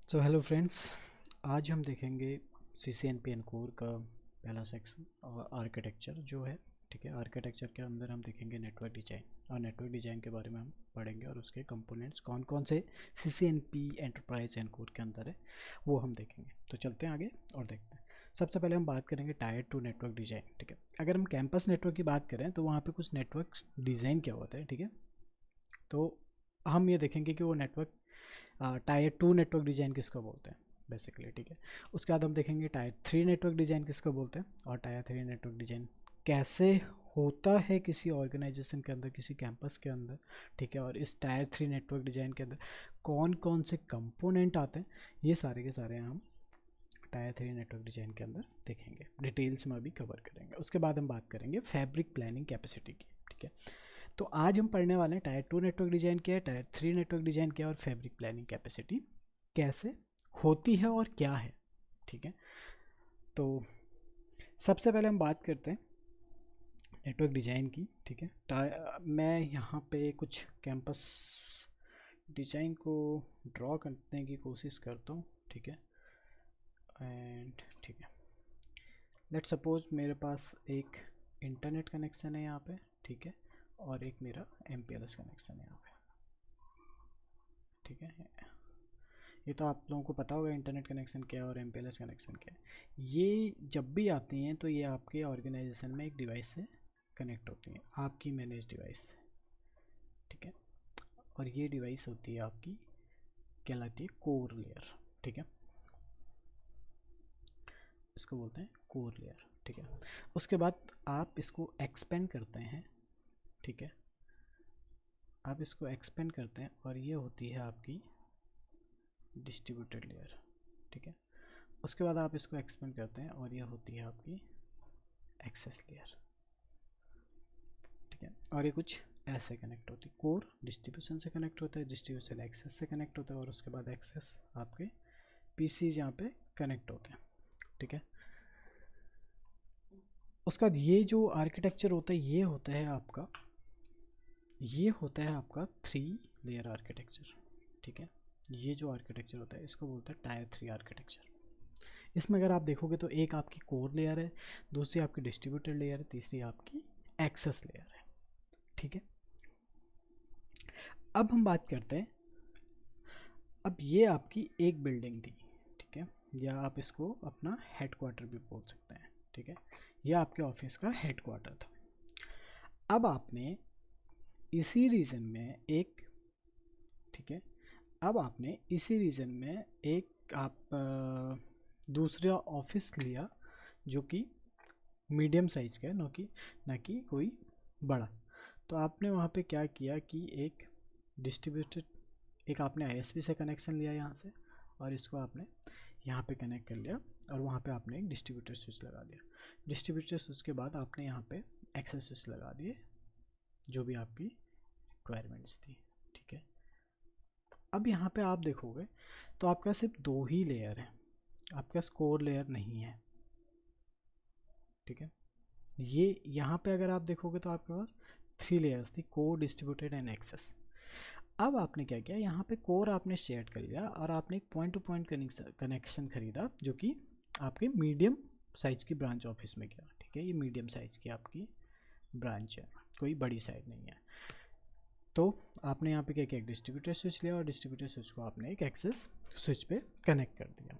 So hello friends, आज हम देखेंगे CCNP एंड कोर का पहला सेक्शन और आर्किटेक्चर जो है। ठीक है, आर्किटेक्चर के अंदर हम देखेंगे नेटवर्क डिज़ाइन, और नेटवर्क डिज़ाइन के बारे में हम पढ़ेंगे और उसके कंपोनेंट्स कौन कौन से CCNP एंटरप्राइज एंड कोर के अंदर है वो हम देखेंगे। तो चलते हैं आगे और देखते हैं। सबसे पहले हम बात करेंगे टायर टू नेटवर्क डिज़ाइन। ठीक है, अगर हम कैंपस नेटवर्क की बात करें तो वहाँ पर कुछ नेटवर्क डिज़ाइन क्या होता है। ठीक है, तो हम ये देखेंगे कि वो network tier two network design किसको बोलते हैं बेसिकली। ठीक है, उसके बाद हम देखेंगे टायर थ्री नेटवर्क डिज़ाइन किसको बोलते हैं और टायर थ्री नेटवर्क डिज़ाइन कैसे होता है किसी ऑर्गेनाइजेशन के अंदर, किसी कैंपस के अंदर। ठीक है, और इस टायर थ्री नेटवर्क डिज़ाइन के अंदर कौन कौन से कंपोनेंट आते हैं, ये सारे के सारे हम टायर थ्री नेटवर्क डिज़ाइन के अंदर देखेंगे, डिटेल्स में अभी कवर करेंगे। उसके बाद हम बात करेंगे फैब्रिक प्लानिंग कैपेसिटी की। ठीक है, तो आज हम पढ़ने वाले हैं टायर टू नेटवर्क डिज़ाइन क्या है, टायर थ्री नेटवर्क डिज़ाइन क्या है, और फैब्रिक प्लानिंग कैपेसिटी कैसे होती है और क्या है। ठीक है, तो सबसे पहले हम बात करते हैं नेटवर्क डिज़ाइन की। ठीक है, मैं यहाँ पे कुछ कैंपस डिज़ाइन को ड्रॉ करने की कोशिश करता हूँ। ठीक है, एंड ठीक है, लेट्स सपोज मेरे पास एक इंटरनेट कनेक्शन है यहाँ पे। ठीक है, और एक मेरा MPLS कनेक्शन है यहाँ पे। ठीक है, ये तो आप लोगों को पता होगा इंटरनेट कनेक्शन क्या है और MPLS कनेक्शन क्या है। ये जब भी आती हैं तो ये आपके ऑर्गेनाइजेशन में एक डिवाइस से कनेक्ट होती हैं, आपकी मैनेज डिवाइस से। ठीक है, और ये डिवाइस होती है आपकी, कहलाती है कोर लेयर। ठीक है, इसको बोलते हैं कोर लेयर। ठीक है, उसके बाद आप इसको एक्सपेंड करते हैं। ठीक है, आप इसको एक्सपेंड करते हैं और ये होती है आपकी डिस्ट्रीब्यूटेड लेयर। ठीक है, उसके बाद आप इसको एक्सपेंड करते हैं और ये होती है आपकी एक्सेस लेयर। ठीक है, और ये कुछ ऐसे कनेक्ट होती है, कोर डिस्ट्रीब्यूशन से कनेक्ट होता है, डिस्ट्रीब्यूशन एक्सेस से कनेक्ट होता है, और उसके बाद एक्सेस आपके पीसीज यहाँ पे कनेक्ट होते हैं। ठीक है, उसके बाद ये जो आर्किटेक्चर होता है ये होता है आपका थ्री लेयर आर्किटेक्चर। ठीक है, ये जो आर्किटेक्चर होता है इसको बोलते हैं टायर थ्री आर्किटेक्चर। इसमें अगर आप देखोगे तो एक आपकी कोर लेयर है, दूसरी आपकी डिस्ट्रीब्यूटेड लेयर है, तीसरी आपकी एक्सेस लेयर है। ठीक है, अब हम बात करते हैं, अब ये आपकी एक बिल्डिंग थी। ठीक है, या आप इसको अपना हेडक्वार्टर भी बोल सकते हैं। ठीक है, यह आपके ऑफिस का हेडक्वार्टर था। अब आपने इसी रीजन में एक, ठीक है, अब आपने इसी रीजन में एक आप दूसरा ऑफिस लिया जो कि मीडियम साइज का है, ना कि कोई बड़ा। तो आपने वहाँ पे क्या किया कि एक डिस्ट्रीब्यूटेड, एक आपने ISP से कनेक्शन लिया यहाँ से, और इसको आपने यहाँ पे कनेक्ट कर लिया, और वहाँ पे आपने एक डिस्ट्रीब्यूटर स्विच लगा दिया। डिस्ट्रीब्यूटर स्विच के बाद आपने यहाँ पे एक्सेस स्विच लगा दिए, जो भी आपकी रिक्वायरमेंट्स थी। ठीक है, अब यहाँ पे आप देखोगे तो आपका सिर्फ दो ही लेयर है, आपका कोर लेयर नहीं है। ठीक है, ये यहाँ पे अगर आप देखोगे तो आपके पास थ्री लेयर्स थी, कोर, डिस्ट्रीब्यूटेड एंड एक्सेस। अब आपने क्या किया, यहाँ पे कोर आपने शेयर कर लिया और आपने एक पॉइंट टू पॉइंट कनेक्शन खरीदा जो कि आपके मीडियम साइज की ब्रांच ऑफिस में गया। ठीक है, ये मीडियम साइज की आपकी ब्रांच है, कोई बड़ी साइज नहीं है। तो आपने यहाँ पे क्या किया, एक डिस्ट्रीब्यूटर स्विच लिया और डिस्ट्रीब्यूटर स्विच को आपने एक एक्सेस स्विच पे कनेक्ट कर दिया।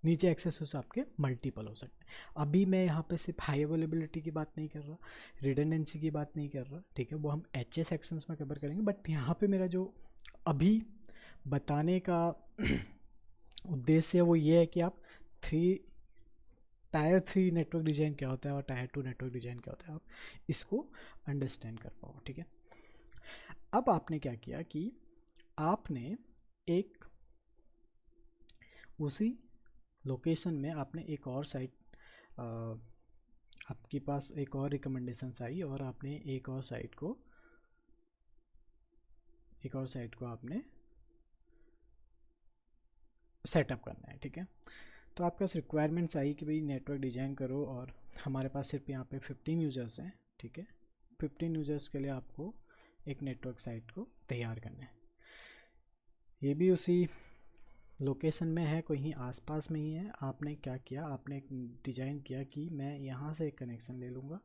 नीचे एक्सेस स्विच आपके मल्टीपल हो सकते हैं। अभी मैं यहाँ पे सिर्फ हाई अवेलेबिलिटी की बात नहीं कर रहा, रिडंडेंसी की बात नहीं कर रहा। ठीक है, वो हम HA सेक्शंस में कवर करेंगे, बट यहाँ पे मेरा जो अभी बताने का उद्देश्य है वो ये है कि आप टायर थ्री नेटवर्क डिज़ाइन क्या होता है और टायर टू नेटवर्क डिज़ाइन क्या होता है, आप इसको अंडरस्टैंड कर पाओ। ठीक है, अब आपने क्या किया कि आपने एक उसी लोकेशन में आपने एक और साइट, आपके पास एक और रिकमेंडेशंस आई और आपने एक और साइट को आपने सेटअप करना है। ठीक है, तो आपके पास रिक्वायरमेंट्स आई कि भाई नेटवर्क डिज़ाइन करो, और हमारे पास सिर्फ यहाँ पे 15 यूज़र्स हैं। ठीक है, 15 यूज़र्स के लिए आपको एक नेटवर्क साइट को तैयार करना है। ये भी उसी लोकेशन में है, कहीं आसपास में ही है, आपने क्या किया, आपने एक डिज़ाइन किया कि मैं यहाँ से एक कनेक्शन ले लूँगा,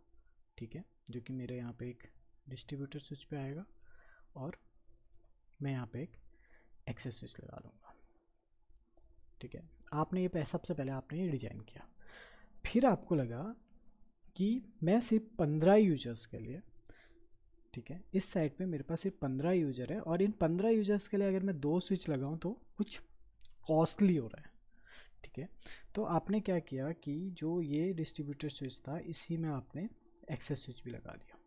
ठीक है, जो कि मेरे यहाँ पे एक डिस्ट्रीब्यूटर स्विच पे आएगा, और मैं यहाँ पे एक एक्सेस स्विच लगा लूँगा, ठीक है। आपने ये सबसे पहले आपने ये डिज़ाइन किया, फिर आपको लगा कि मैं सिर्फ 15 यूजर्स के लिए, ठीक है, इस साइट पे मेरे पास सिर्फ 15 यूज़र है, और इन 15 यूजर्स के लिए अगर मैं 2 स्विच लगाऊं तो कुछ कॉस्टली हो रहा है, ठीक है। तो आपने क्या किया कि जो ये डिस्ट्रीब्यूटर स्विच था, इसी में आपने एक्सेस स्विच भी लगा लिया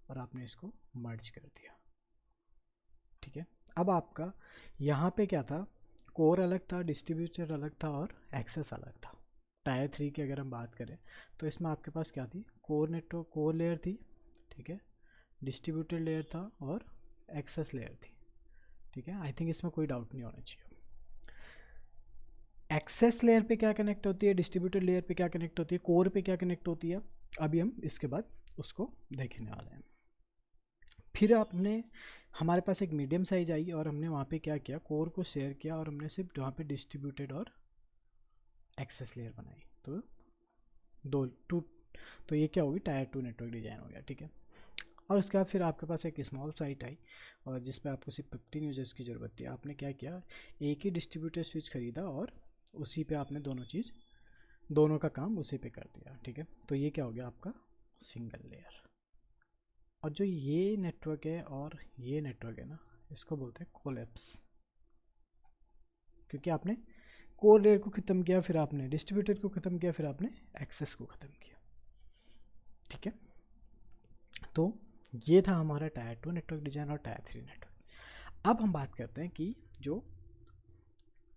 और आपने इसको मर्ज कर दिया, ठीक है। अब आपका यहाँ पे क्या था, कोर अलग था, डिस्ट्रीब्यूटर अलग था और एक्सेस अलग था। टायर 3 की अगर हम बात करें तो इसमें आपके पास क्या थी, कोर नेटवर्क, कोर लेयर थी, ठीक है, डिस्ट्रीब्यूटर लेयर था और एक्सेस लेयर थी, ठीक है। आई थिंक इसमें कोई डाउट नहीं होना चाहिए। एक्सेस लेयर पे क्या कनेक्ट होती है, डिस्ट्रीब्यूटर लेयर पे क्या कनेक्ट होती है, कोर पे क्या कनेक्ट होती है, अभी हम इसके बाद उसको देखने वाले हैं। फिर आपने, हमारे पास एक मीडियम साइज आई और हमने वहाँ पे क्या किया, कोर को शेयर किया और हमने सिर्फ वहाँ पे डिस्ट्रीब्यूटेड और एक्सेस लेयर बनाई, तो तो ये क्या होगी, टायर 2 नेटवर्क डिजाइन हो गया, ठीक है। और उसके बाद फिर आपके पास एक स्मॉल साइट आई और जिस पे आपको सिर्फ 15 यूजर्स की ज़रूरत थी। आपने क्या किया, एक ही डिस्ट्रीब्यूटर स्विच खरीदा और उसी पे आपने दोनों का काम उसी पे कर दिया, ठीक है। तो ये क्या हो गया आपका सिंगल लेयर। और जो ये नेटवर्क है और ये नेटवर्क है ना, इसको बोलते हैं कोलैप्स, क्योंकि आपने कोर लेयर को ख़त्म किया, फिर आपने डिस्ट्रीब्यूटर को ख़त्म किया, फिर आपने एक्सेस को ख़त्म किया, ठीक है। तो ये था हमारा टायर 2 नेटवर्क डिज़ाइन और टायर 3 नेटवर्क। अब हम बात करते हैं कि जो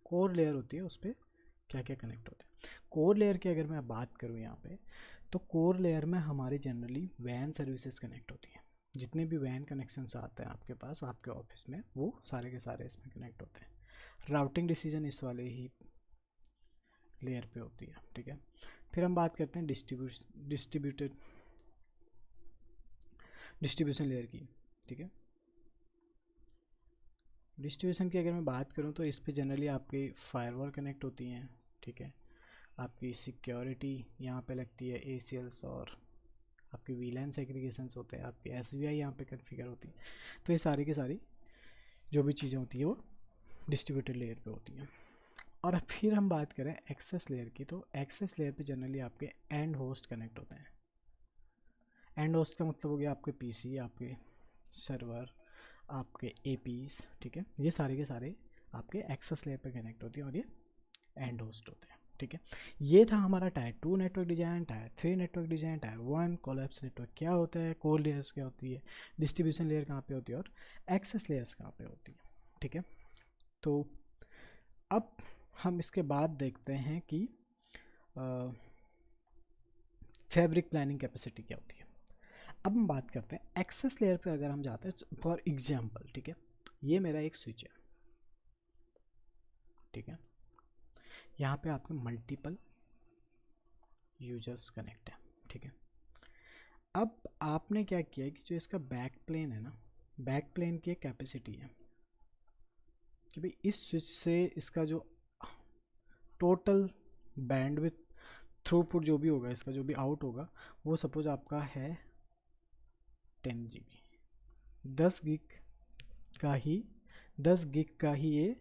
कोर लेयर होती है उस पर क्या क्या कनेक्ट होता है। कोर लेयर की अगर मैं बात करूँ यहाँ पे, तो कोर लेयर में हमारी जनरली वैन सर्विसेज कनेक्ट होती हैं। जितने भी वैन कनेक्शंस आते हैं आपके पास, आपके ऑफिस में, वो सारे के सारे इसमें कनेक्ट होते हैं। राउटिंग डिसीजन इस वाले ही लेयर पे होती है, ठीक है। फिर हम बात करते हैं डिस्ट्रीब्यूशन लेयर की, ठीक है। डिस्ट्रीब्यूशन की अगर मैं बात करूं तो इस पे जनरली आपकी फायरवॉल कनेक्ट होती हैं, ठीक है। आपकी सिक्योरिटी यहाँ पे लगती है, ACLs, और आपके VLAN सेग्रीगेशंस होते हैं, आपकी SVI यहाँ पे कॉन्फ़िगर होती है। तो ये सारी की सारी जो भी चीज़ें होती है वो डिस्ट्रीब्यूटेड लेयर पे होती हैं। और अब फिर हम बात करें एक्सेस लेयर की, तो एक्सेस लेयर पे जनरली आपके एंड होस्ट कनेक्ट होते हैं। एंड होस्ट का मतलब हो गया आपके PC, आपके सर्वर, आपके APs, ठीक है। ये सारे के सारे आपके एक्सेस लेयर पे कनेक्ट होती हैं और ये एंड होस्ट होते हैं, ठीक है। ये था हमारा tyre 2 network design, tyre 3 network design, tyre 1 collapse network क्या होता है, कोर लेयर्स क्या होती है, डिस्ट्रीब्यूशन लेयर कहाँ पे होती है और एक्सेस लेयर्स कहाँ पे होती है, ठीक है। तो अब हम इसके बाद देखते हैं कि फैब्रिक प्लानिंग कैपेसिटी क्या होती है। अब हम बात करते हैं एक्सेस लेयर पे अगर हम जाते हैं, फॉर एग्जांपल, ठीक है, ये मेरा एक स्विच है, ठीक है। यहाँ पे आपके मल्टीपल यूजर्स कनेक्ट है, ठीक है। अब आपने क्या किया कि जो इसका बैक प्लेन है ना, बैक प्लेन की कैपेसिटी है कि भाई इस स्विच से इसका जो टोटल बैंडविड्थ थ्रूपुट जो भी होगा, इसका जो भी आउट होगा, वो सपोज आपका है 10 GB, 10 गिग का ही ये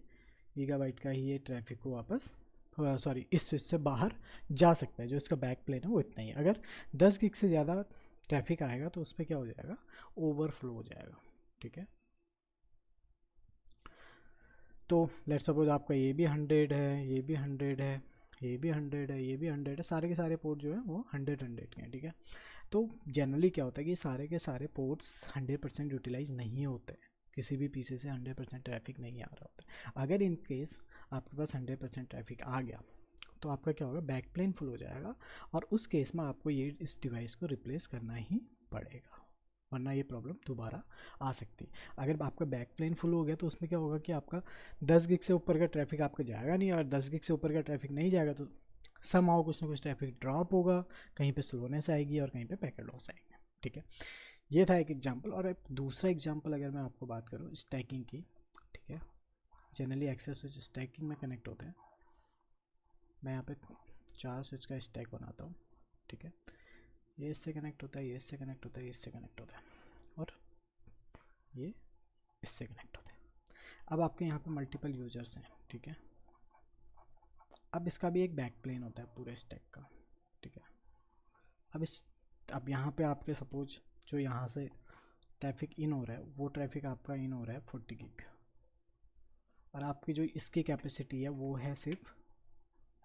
गीगाबाइट का ही ये ट्रैफिक को वापस, सॉरी, इस स्विच से बाहर जा सकता है। जो इसका बैक प्लेन है वो इतना ही है। अगर 10 गिग से ज़्यादा ट्रैफिक आएगा तो उस पर क्या हो जाएगा, ओवरफ्लो हो जाएगा, ठीक है। तो लेट्स सपोज आपका ये भी 100 है, ये भी 100 है, ये भी 100 है, ये भी 100 है, सारे के सारे पोर्ट जो है वो 100 के हैं, ठीक है। तो जनरली क्या होता है कि सारे के सारे पोर्ट्स 100% यूटिलाइज नहीं होते, किसी भी PC से 100% ट्रैफिक नहीं आ रहा होता। अगर इन केस आपके पास 100% ट्रैफिक आ गया तो आपका क्या होगा, बैक प्लेन फुल हो जाएगा, और उस केस में आपको ये इस डिवाइस को रिप्लेस करना ही पड़ेगा, वरना ये प्रॉब्लम दोबारा आ सकती है। अगर आपका बैक प्लेन फुल हो गया तो उसमें क्या होगा कि आपका 10 गिग से ऊपर का ट्रैफिक आपका जाएगा नहीं, और 10 गिग से ऊपर का ट्रैफिक नहीं जाएगा तो समहाउ कुछ ना कुछ ट्रैफिक ड्रॉप होगा, कहीं पे स्लोनेस आएगी और कहीं पे पैकेट लॉस आएंगे, ठीक है। ये था एक एग्जांपल। और एक दूसरा एग्जांपल अगर मैं आपको बात करूँ स्टैकिंग की, ठीक है, जनरली एक्सेस स्विच स्टैकिंग में कनेक्ट होते हैं। मैं यहाँ पे 4 स्विच का स्टैक बनाता हूँ, ठीक है। ये इससे कनेक्ट होता है, ये इससे कनेक्ट होता है, ये इससे कनेक्ट होता है और ये इससे कनेक्ट होता है। अब आपके यहाँ पे मल्टीपल यूजर्स हैं, ठीक है। अब इसका भी एक बैक प्लेन होता है पूरे स्टैक का, ठीक है। अब यहाँ पे आपके सपोज जो यहाँ से ट्रैफिक इन हो रहा है वो ट्रैफिक आपका इन हो रहा है 40 गिग, और आपकी जो इसकी कैपेसिटी है वो है सिर्फ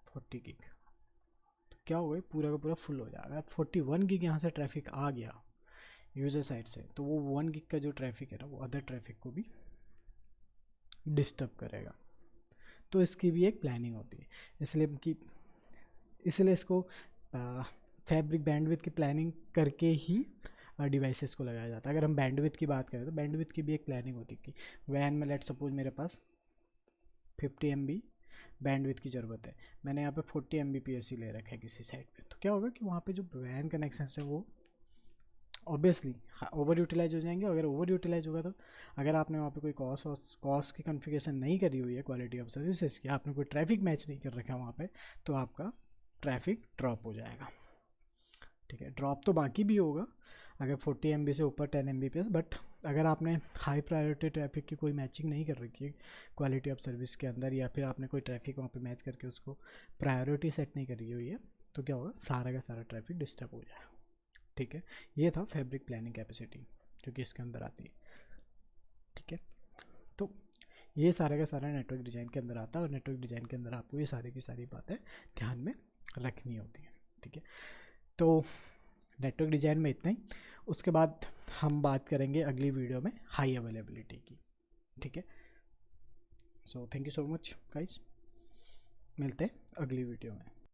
40 गिग। तो क्या होगा, पूरा का पूरा फुल हो जाएगा। 41 गिग यहाँ से ट्रैफिक आ गया यूज़र साइड से, तो वो 1 गिग का जो ट्रैफिक है ना वो अदर ट्रैफिक को भी डिस्टर्ब करेगा। तो इसकी भी एक प्लानिंग होती है, इसलिए इसको फैब्रिक बैंडविड्थ की प्लानिंग करके ही डिवाइसेस को लगाया जाता है। अगर हम बैंडविड्थ की बात करें तो बैंडविड्थ की भी एक प्लानिंग होती है कि वैन में लेट सपोज मेरे पास 50 MB बैंडविड्थ की ज़रूरत है, मैंने यहाँ पे 40 Mbps ले रखा है किसी साइड पे, तो क्या होगा कि वहाँ पे जो वैन कनेक्शन है वो ऑब्वियसली ओवर यूटिलाइज हो जाएंगे। अगर ओवर यूटिलाइज होगा तो अगर आपने वहाँ पे कोई कॉस्ट की कॉन्फ़िगरेशन नहीं करी हुई है क्वालिटी ऑफ सर्विसेज की, आपने कोई ट्रैफिक मैच नहीं कर रखा है वहाँ पे, तो आपका ट्रैफिक ड्रॉप हो जाएगा, ठीक है। ड्रॉप तो बाकी भी होगा अगर 40 MB से ऊपर 10 Mbps, बट अगर आपने हाई प्रायोरिटी ट्रैफिक की कोई मैचिंग नहीं कर रखी है क्वालिटी ऑफ सर्विस के अंदर, या फिर आपने कोई ट्रैफिक वहाँ पे मैच करके उसको प्रायोरिटी सेट नहीं करी हुई है, तो क्या होगा, सारा का सारा ट्रैफिक डिस्टर्ब हो जाएगा, ठीक है। ये था फैब्रिक प्लानिंग कैपेसिटी जो कि इसके अंदर आती है, ठीक है। तो ये सारा का सारा नेटवर्क डिज़ाइन के अंदर आता है, और नेटवर्क डिज़ाइन के अंदर आपको ये सारी की सारी बातें ध्यान में रखनी होती हैं, ठीक है। तो नेटवर्क डिज़ाइन में इतना ही। उसके बाद हम बात करेंगे अगली वीडियो में हाई अवेलेबिलिटी की, ठीक है। So thank you so much guys, मिलते हैं अगली वीडियो में।